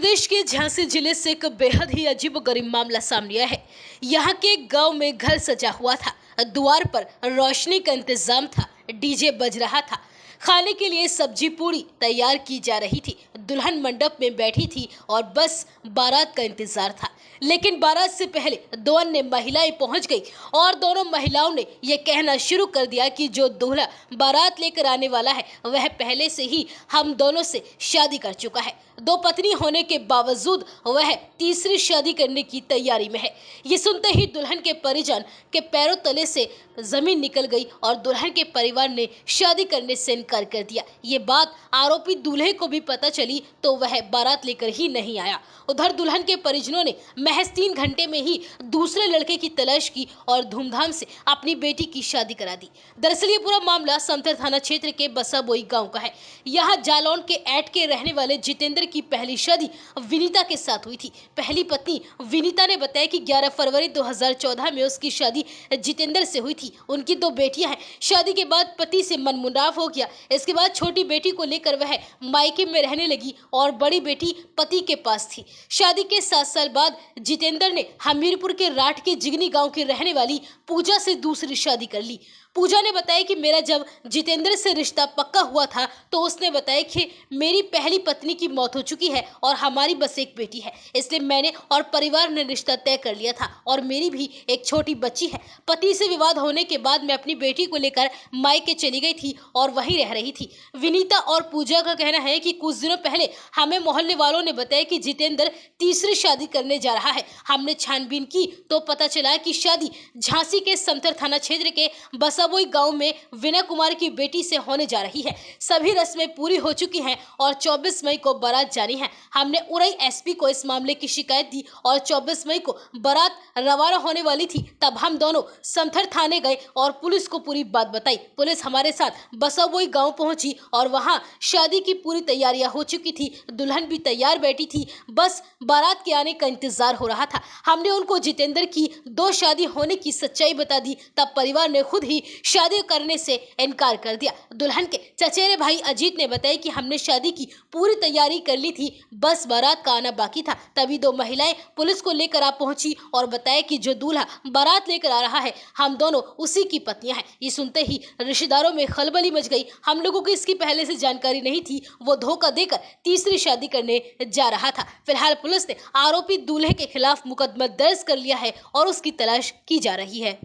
प्रदेश के झांसी जिले से एक बेहद ही अजीबोगरीब मामला सामने आया है। यहाँ के एक गांव में घर सजा हुआ था। द्वार पर रोशनी का इंतजाम था, डीजे बज रहा था, खाने के लिए सब्जी पूरी तैयार की जा रही थी, दुल्हन मंडप में बैठी थी और बस बारात का इंतजार था। लेकिन बारात से पहले दो अन्य महिलाएं पहुंच गई और दोनों महिलाओं ने यह कहना शुरू कर दिया कि जो दूल्हा बारात लेकर आने वाला है वह पहले से ही हम दोनों से शादी कर चुका है। दो पत्नी होने के बावजूद वह तीसरी शादी करने की तैयारी में है। ये सुनते ही दुल्हन के परिजन के पैरों तले से जमीन निकल गई और दुल्हन के परिवार ने शादी करने से इनकार कर दिया। ये बात आरोपी दूल्हे को भी पता चली तो वह बारात लेकर ही नहीं आया। उधर दुल्हन के परिजनों ने महज 3 घंटे में ही दूसरे लड़के की तलाश की और धूमधाम से अपनी बेटी की शादी करा दी। दरअसल ये पूरा मामला समथर थाना क्षेत्र के बसाबोई गांव का है। यहाँ जालौन के ऐट के रहने वाले जितेंद्र की पहली शादी विनीता के साथ हुई थी। पहली पत्नी विनीता ने बताया कि 11 फरवरी 2014 में उसकी शादी जितेंद्र से हुई थी। उनकी 2 बेटियां हैं। शादी के बाद पति से मनमुटाव हो गया। इसके बाद छोटी बेटी को लेकर वह मायके में रहने लगी और बड़ी बेटी पति के पास थी। शादी के 7 साल बाद जितेंद्र ने हमीरपुर के राठ के जिगनी गांव की रहने वाली पूजा से दूसरी शादी कर ली। पूजा ने बताया कि मेरा जब जितेंद्र से रिश्ता पक्का हुआ था तो उसने बताया कि मेरी पहली पत्नी की मौत हो चुकी है और हमारी बस एक बेटी है, इसलिए मैंने और परिवार ने रिश्ता तय कर लिया था और मेरी भी एक छोटी बच्ची है। पति से विवाद होने के बाद मैं अपनी बेटी को लेकर मायके चली गई थी और वहीं रह रही थी। विनीता और पूजा का कहना है कि कुछ दिनों पहले हमें मोहल्ले वालों ने बताया कि जितेंद्र तीसरी शादी करने जा रहा है। हमने छानबीन की तो पता चला कि शादी झांसी के समथर थाना क्षेत्र के बसाबोई गांव में विनय कुमार की बेटी से होने जा रही है। सभी रस्में पूरी हो चुकी हैं और 24 मई को बारात जानी है। हमने उरई एसपी को इस मामले की शिकायत दी और 24 मई को बारात रवाना होने वाली थी। तब हम दोनों समथर थाने गए और पुलिस को पूरी बात बताई। पुलिस हमारे साथ बसाबोई गांव पहुंची और वहां शादी की पूरी तैयारियां हो चुकी थी। दुल्हन भी तैयार बैठी थी, बस बारात के आने का इंतजार हो रहा था। हमने उनको जितेंद्र की 2 शादी होने की सच्चाई बता दी। तब परिवार ने खुद ही शादी करने से इनकार कर दिया। दुल्हन के चचेरे भाई अजीत ने बताया कि हमने शादी की पूरी तैयारी कर ली थी, बस बारात का आना बाकी था। तभी 2 महिलाएं पुलिस को लेकर आ पहुंची और बताया कि जो दूल्हा बारात लेकर आ रहा है हम दोनों उसी की पत्नियां हैं। ये सुनते ही रिश्तेदारों में खलबली मच गई। हम लोगों को इसकी पहले से जानकारी नहीं थी। वो धोखा देकर तीसरी शादी करने जा रहा था। फिलहाल पुलिस ने आरोपी दूल्हे के खिलाफ मुकदमा दर्ज कर लिया है और उसकी तलाश की जा रही है।